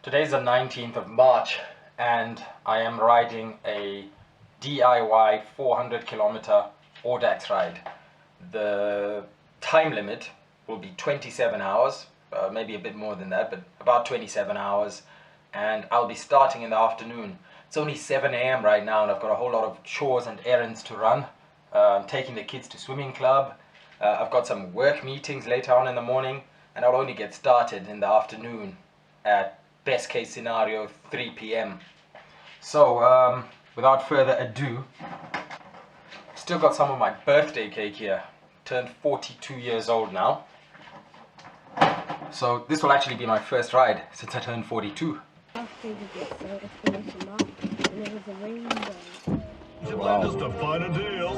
Today's the 19th of March and I am riding a DIY 400km Audax ride. The time limit will be 27 hours, maybe a bit more than that, but about 27 hours, and I'll be starting in the afternoon. It's only 7 a.m. right now and I've got a whole lot of chores and errands to run. I'm taking the kids to swimming club, I've got some work meetings later on in the morning, and I'll only get started in the afternoon at best case scenario 3 p.m. So without further ado, still got some of my birthday cake here. Turned 42 years old now, so this will actually be my first ride since I turned 42. Wow. Just to find a deal.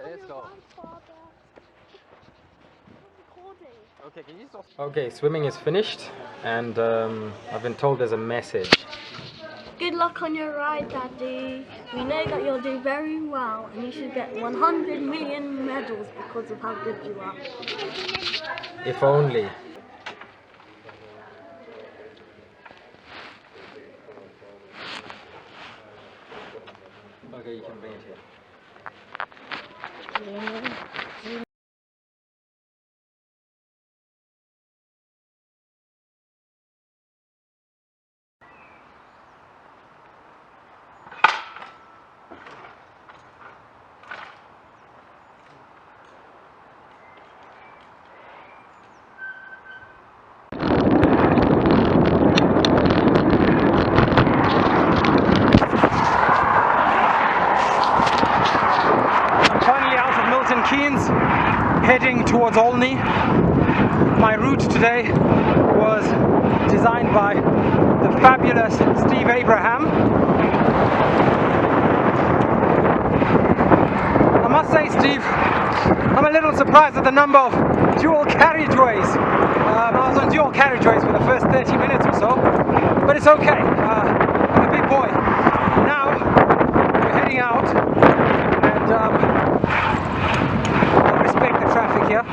Let's go. Okay, swimming is finished, and I've been told there's a message. Good luck on your ride, Daddy. We know that you'll do very well, and you should get 100 million medals because of how good you are. If only. Okay, you can bring it here. Heading towards Olney. My route today was designed by the fabulous Steve Abraham. I must say, Steve, I'm a little surprised at the number of dual carriageways. I was on dual carriageways for the first 30 minutes or so, but it's okay. I'm a big boy. Now we're heading out, and respect the traffic here.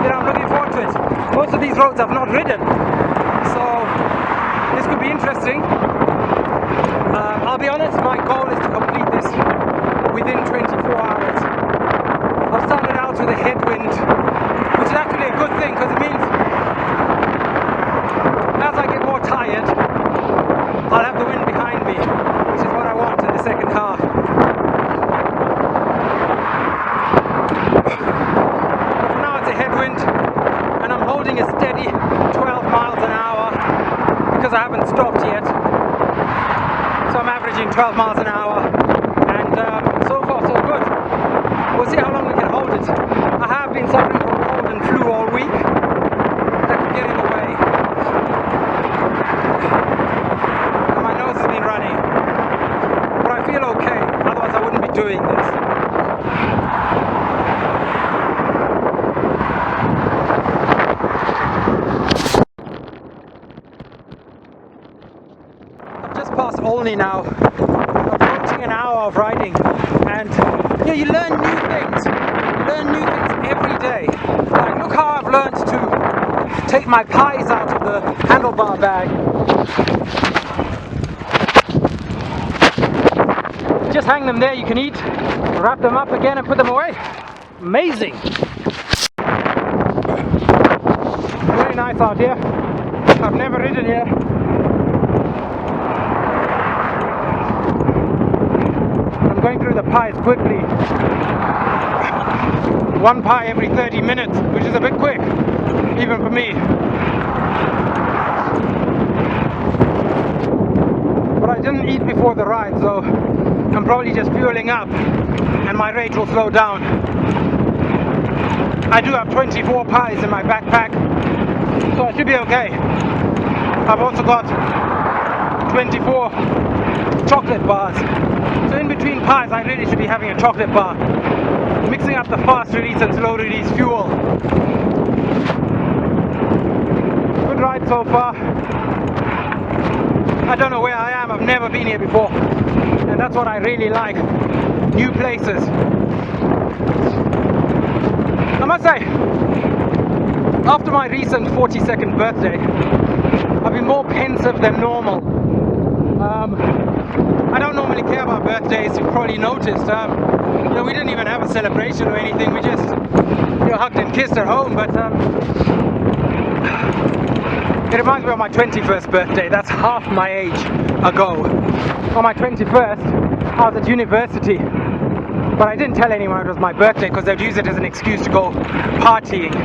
I'm looking forward to it. Most of these roads I've not ridden, so this could be interesting. I'll be honest, my goal is to complete this within 24 hours. I've started out with a headwind, which is actually a good thing because it means as I get more tired, I'll have the wind behind me, which is what I want in the second half. But for now it's a headwind, and I'm holding a steady 12 miles an hour because I haven't stopped yet. So I'm averaging 12 miles an hour, and so far so good. We'll see how long we can hold it. I have been suffering from cold and flu all week. That could get in the way. Okay, otherwise I wouldn't be doing this. I've just passed Olney now, approaching an hour of riding, and you learn new things. You learn new things every day. Like, look how I've learned to take my pies out of the handlebar bag. Just hang them there, you can eat, wrap them up again and put them away. Amazing! Very nice out here. I've never ridden here. I'm going through the pies quickly. One pie every 30 minutes, which is a bit quick, even for me. But I didn't eat before the ride, so I'm probably just fueling up and my rate will slow down. I do have 24 pies in my backpack, so I should be okay. I've also got 24 chocolate bars. So in between pies I really should be having a chocolate bar. Mixing up the fast release and slow release fuel. Good good ride so far. I don't know where I am, I've never been here before, and that's what I really like, new places. I must say, after my recent 42nd birthday, I've been more pensive than normal. I don't normally care about birthdays, you've probably noticed. You know, we didn't even have a celebration or anything, we just, you know, hugged and kissed at home, but it reminds me of my 21st birthday. That's half my age ago. On my 21st, I was at university, but I didn't tell anyone it was my birthday because they'd use it as an excuse to go partying.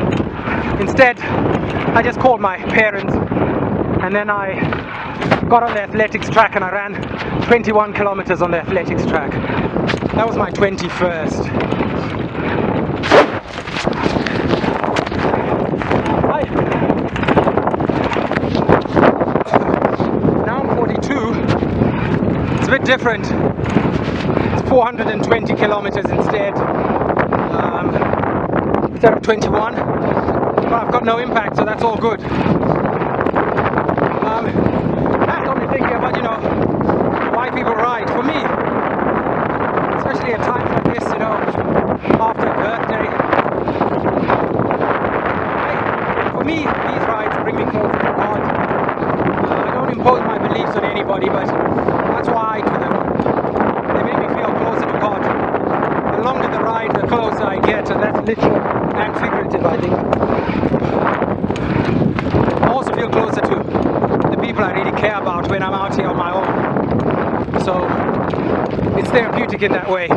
Instead, I just called my parents, and then I got on the athletics track and I ran 21 kilometers on the athletics track. That was my 21st. It's a bit different. It's 420 kilometers instead of 21, but I've got no impact, so that's all good. That got me thinking about, you know, why people ride. For me, especially at times like this, you know, after a birthday, for me, these rides bring me closer to God. I don't impose my beliefs on anybody, but that's why I do them. They make me feel closer to God. The longer the ride, the closer I get, and that's literal and figurative, I think. I also feel closer to the people I really care about when I'm out here on my own. So it's therapeutic in that way.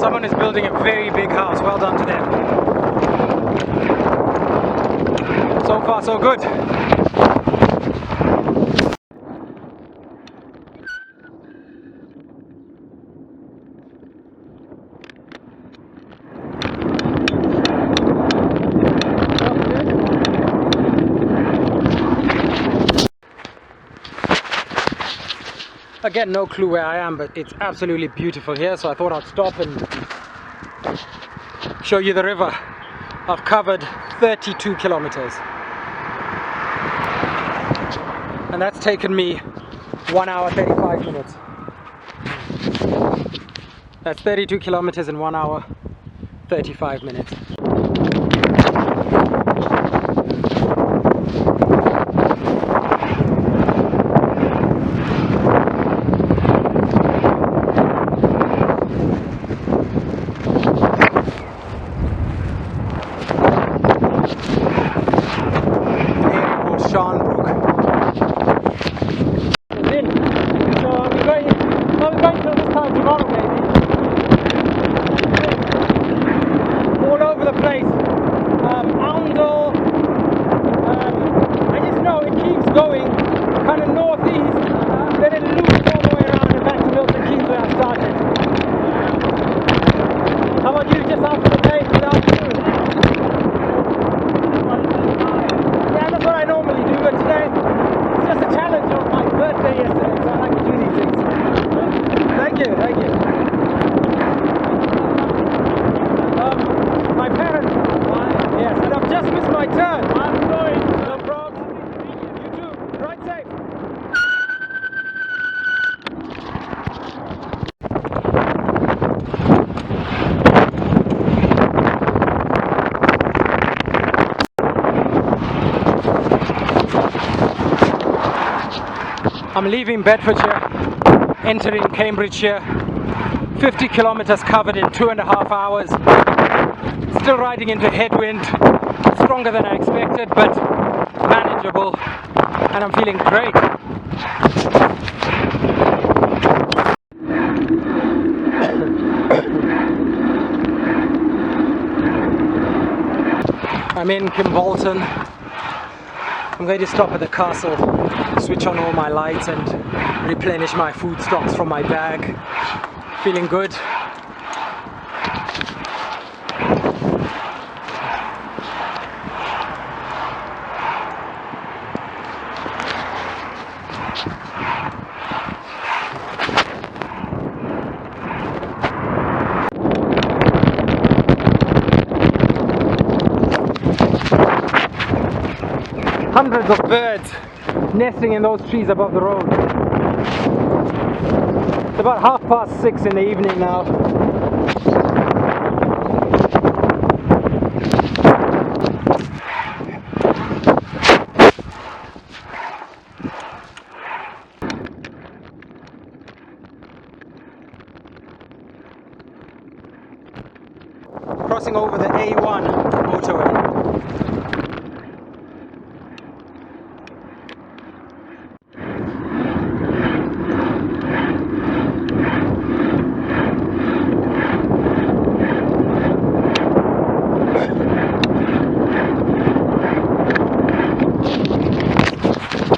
Someone is building a very big house. Well done to them. So far, so good. Again, no clue where I am, but it's absolutely beautiful here, so I thought I'd stop and show you the river. I've covered 32 kilometers. And that's taken me 1 hour 35 minutes. That's 32 kilometers in 1 hour 35 minutes. I'm leaving Bedfordshire, entering Cambridgeshire, 50 kilometers covered in 2.5 hours, still riding into headwind, stronger than I expected, but manageable, and I'm feeling great. I'm in Kimbolton. I'm going to stop at the castle, switch on all my lights and replenish my food stocks from my bag. Feeling good. hundreds of birds nesting in those trees above the road. It's about 6:30 in the evening now. Crossing over the A1 motorway.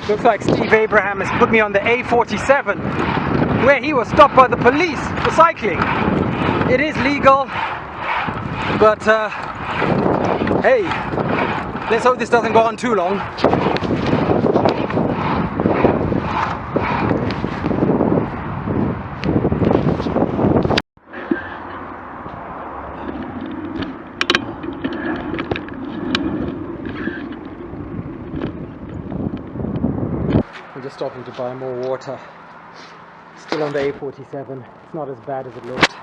Looks like Steve Abraham has put me on the A47, where he was stopped by the police for cycling. It is legal, but hey, let's hope this doesn't go on too long. I'm just stopping to buy more water. Still on the A47. It's not as bad as it looked.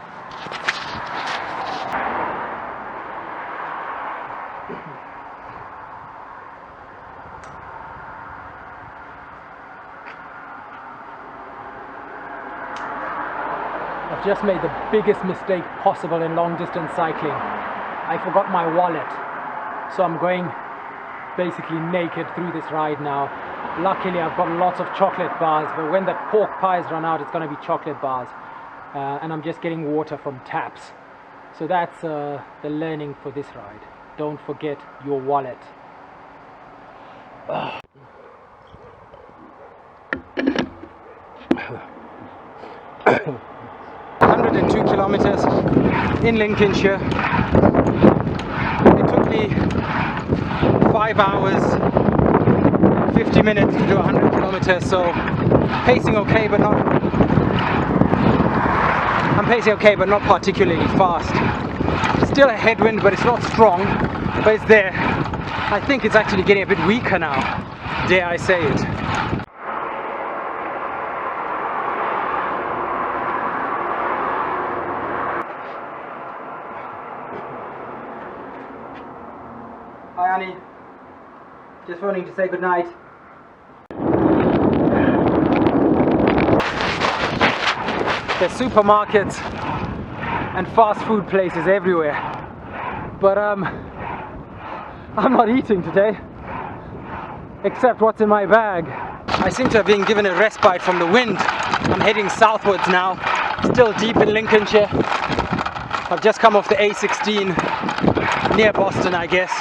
I've just made the biggest mistake possible in long distance cycling. I forgot my wallet, so I'm going basically naked through this ride now. Luckily I've got lots of chocolate bars, but when that pork pies run out, it's going to be chocolate bars. And I'm just getting water from taps. So that's the learning for this ride. Don't forget your wallet. 102 kilometers in Lincolnshire. It took me 5 hours, 50 minutes to do 100 kilometers, so pacing okay, but not. I'm pacing okay, but not particularly fast. Still a headwind, but it's not strong, but it's there. I think it's actually getting a bit weaker now, dare I say it. Hi Annie, just phoning to say goodnight. There's supermarkets and fast food places everywhere, but I'm not eating today, except what's in my bag. I seem to have been given a respite from the wind. I'm heading southwards now, still deep in Lincolnshire. I've just come off the A16 near Boston, I guess.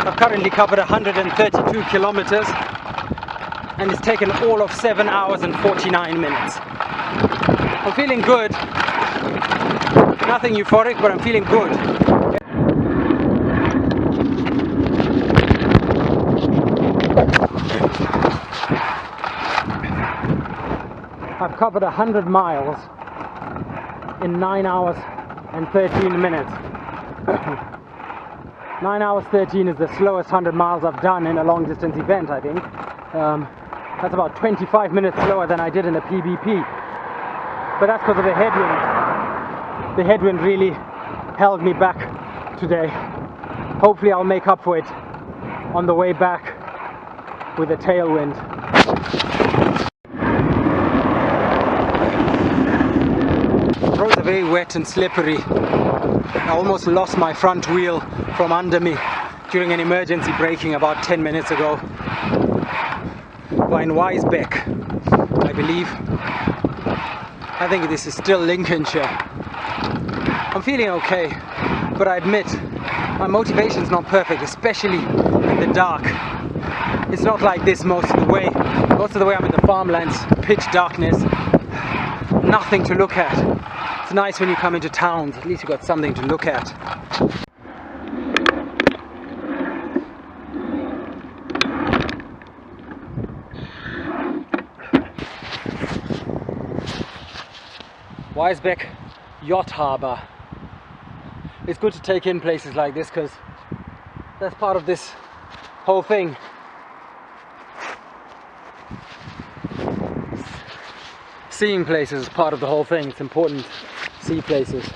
I've currently covered 132 kilometers and it's taken all of 7 hours and 49 minutes. I'm feeling good. Nothing euphoric, but I'm feeling good. I've covered 100 miles in 9 hours and 13 minutes. 9 hours 13 is the slowest 100 miles I've done in a long distance event, I think. That's about 25 minutes slower than I did in a PBP. But that's because of the headwind. The headwind really held me back today. Hopefully I'll make up for it on the way back with a tailwind. The roads are very wet and slippery. I almost lost my front wheel from under me during an emergency braking about 10 minutes ago. We're in Wisebeck, I believe. I think this is still Lincolnshire. I'm feeling okay, but I admit my motivation's not perfect, especially in the dark. It's not like this most of the way. Most of the way I'm in the farmlands, pitch darkness, nothing to look at. It's nice when you come into towns, at least you've got something to look at. Wisebeck Yacht Harbour. It's good to take in places like this because that's part of this whole thing. Seeing places is part of the whole thing. It's important to see places.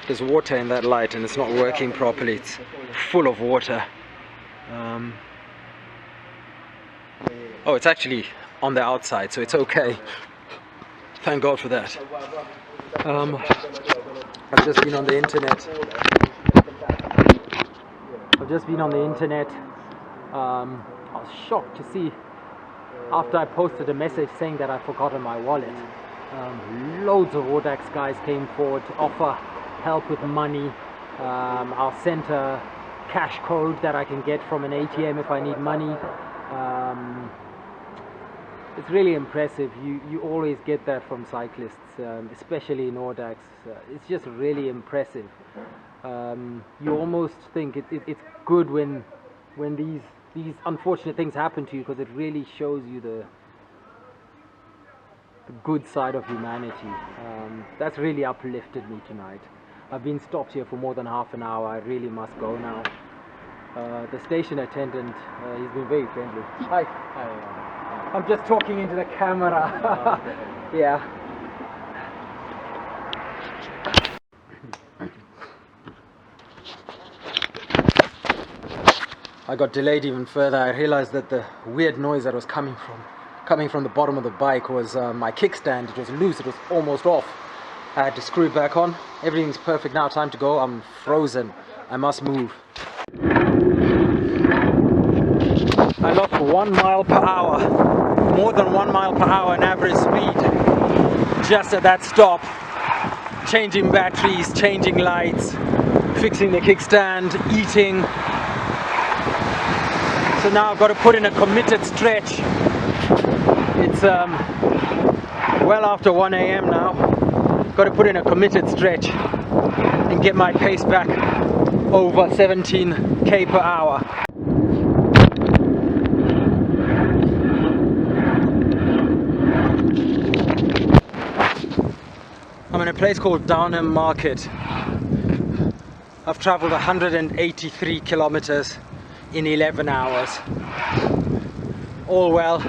There's water in that light and it's not working properly. It's full of water. Oh, it's actually on the outside, so it's okay. Thank God for that. I've just been on the internet. I was shocked to see, after I posted a message saying that I'd forgotten my wallet, loads of Audax guys came forward to offer help with money. I'll send a cash code that I can get from an ATM if I need money. It's really impressive. You always get that from cyclists, especially in Audax. It's just really impressive. You almost think it's good when these unfortunate things happen to you, because it really shows you the good side of humanity. That's really uplifted me tonight. I've been stopped here for more than half an hour. I really must go now. The station attendant, he's been very friendly. Hi. I'm just talking into the camera. Yeah. I got delayed even further. I realized that the weird noise that was coming from the bottom of the bike was my kickstand. It was loose. It was almost off. I had to screw it back on. Everything's perfect now. Time to go. I'm frozen. I must move. I lost 1 mile per hour. More than 1 mile per hour in average speed. Just at that stop. Changing batteries, changing lights, fixing the kickstand, eating. So now I've got to put in a committed stretch. It's well after 1 AM now. Got to put in a committed stretch and get my pace back over 17k per hour. I'm in a place called Downham Market. I've travelled 183 kilometers in 11 hours. All well,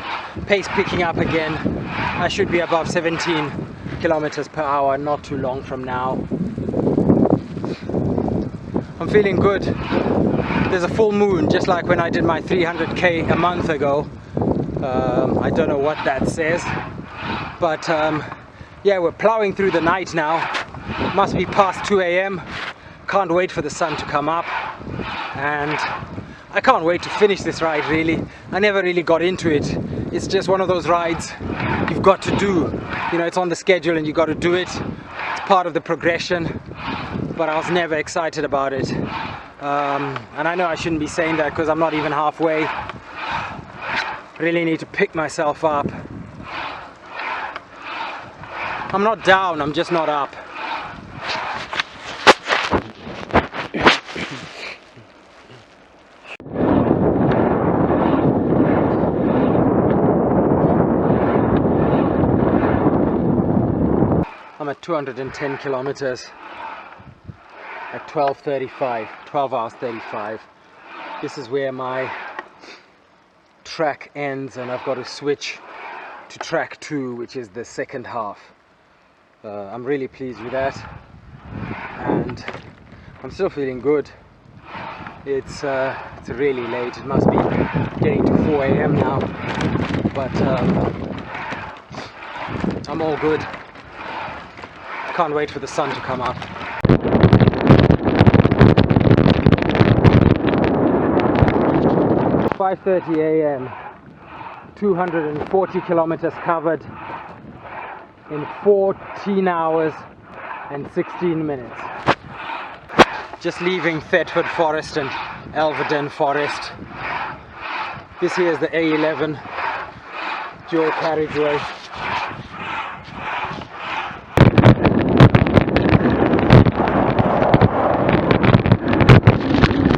pace picking up again. I should be above 17 kilometers per hour not too long from now. I'm feeling good. There's a full moon, just like when I did my 300k a month ago. I don't know what that says, but yeah, we're plowing through the night now. Must be past 2 AM. Can't wait for the sun to come up, and I can't wait to finish this ride really. I never really got into it. It's just one of those rides you've got to do. You know, it's on the schedule and you got to do it. It's part of the progression, but I was never excited about it. And I know I shouldn't be saying that because I'm not even halfway. Really need to pick myself up. I'm not down, I'm just not up. I'm at 210 kilometers at 12:35, 12 hours 35. This is where my track ends and I've got to switch to track 2, which is the second half. I'm really pleased with that, and I'm still feeling good. It's really late. It must be getting to 4 AM now, but I'm all good. Can't wait for the sun to come up. It's 5:30 AM, 240 kilometers covered in 14 hours and 16 minutes. Just leaving Thetford Forest and Elvedon Forest. This here is the A11 dual carriageway.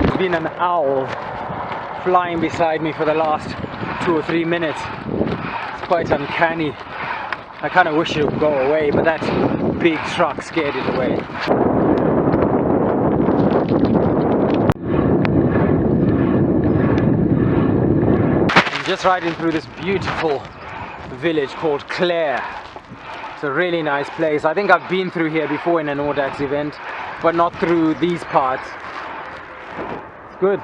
There's been an owl flying beside me for the last 2 or 3 minutes. It's quite uncanny. I kind of wish it would go away, but that big truck scared it away. Just riding through this beautiful village called Clare. It's a really nice place. I think I've been through here before in an Audax event, but not through these parts. It's good.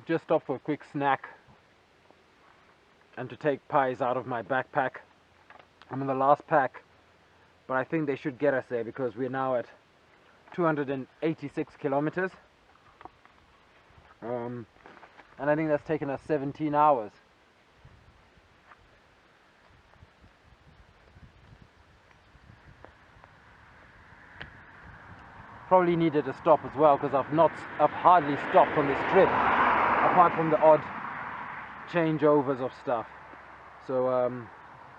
Just stopped for a quick snack and to take pies out of my backpack. I'm in the last pack, but I think they should get us there because we're now at 286 kilometers. And I think that's taken us 17 hours. Probably needed a stop as well because I've hardly stopped on this trip, apart from the odd changeovers of stuff. So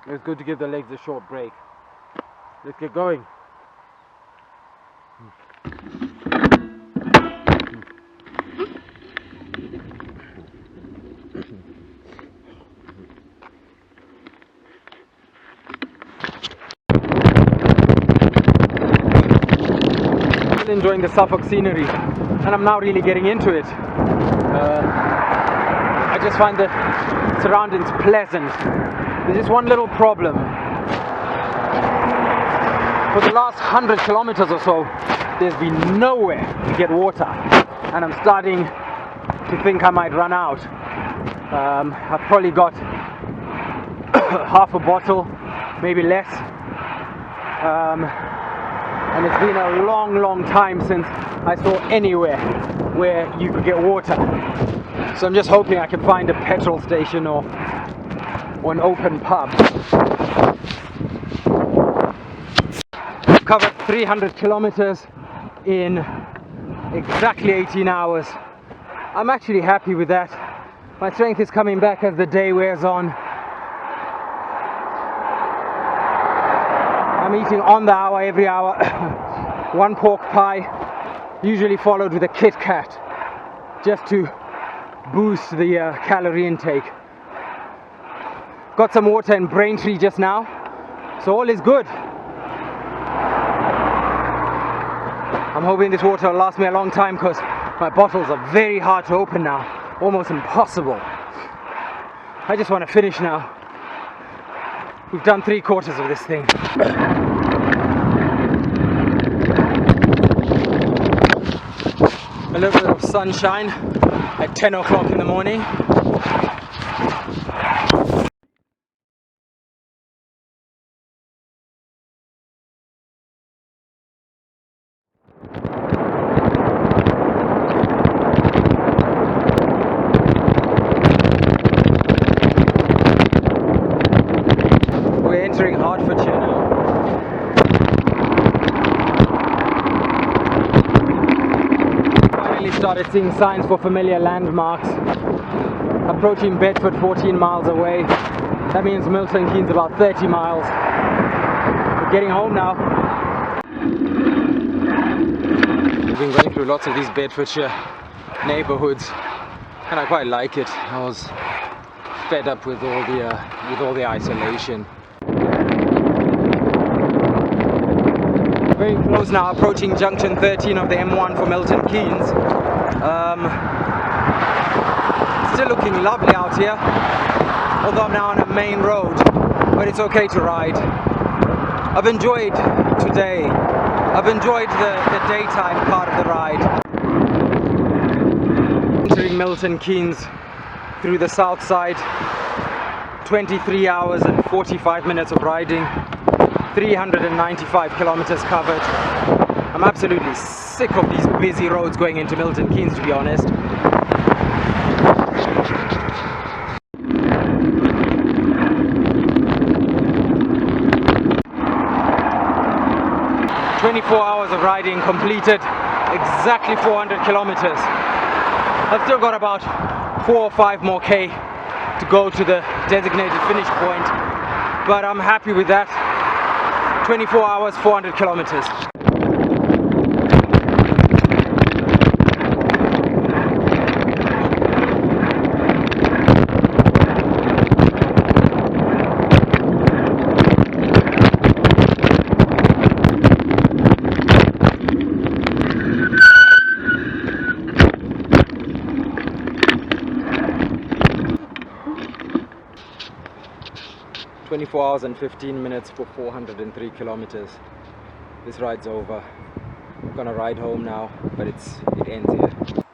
it was good to give the legs a short break. Let's get going. Enjoying the Suffolk scenery, and I'm now really getting into it. I just find the surroundings pleasant. There's just one little problem. For the last 100 kilometers or so, there's been nowhere to get water, and I'm starting to think I might run out. I've probably got half a bottle, maybe less. And it's been a long time since I saw anywhere where you could get water. So I'm just hoping I can find a petrol station or an open pub. I've covered 300 kilometers in exactly 18 hours. I'm actually happy with that. My strength is coming back as the day wears on. I'm eating on the hour, every hour. One pork pie, usually followed with a Kit Kat, just to boost the calorie intake. Got some water in Braintree just now, so all is good. I'm hoping this water will last me a long time because my bottles are very hard to open now, almost impossible. I just want to finish now. We've done 3/4 of this thing. A little bit of sunshine at 10 o'clock in the morning. We're entering Hertfordshire now. Finally started seeing signs for familiar landmarks. Approaching Bedford 14 miles away. That means Milton Keynes about 30 miles. We're getting home now. We've been going through lots of these Bedfordshire neighborhoods and I quite like it. I was fed up with all the isolation. Very close now, approaching junction 13 of the M1 for Milton Keynes. Still looking lovely out here, although I'm now on a main road, but it's okay to ride. I've enjoyed today. I've enjoyed the daytime part of the ride. Entering Milton Keynes through the south side, 23 hours and 45 minutes of riding. 395 kilometers covered. I'm absolutely sick of these busy roads going into Milton Keynes, to be honest. "24 hours of riding completed, exactly 400 kilometers. I've still got about 4 or 5 more K to go to the designated finish point, but I'm happy with that. 24 hours, 400 kilometers. 24 hours and 15 minutes for 403 kilometers. This ride's over. I'm gonna ride home now, but it ends here.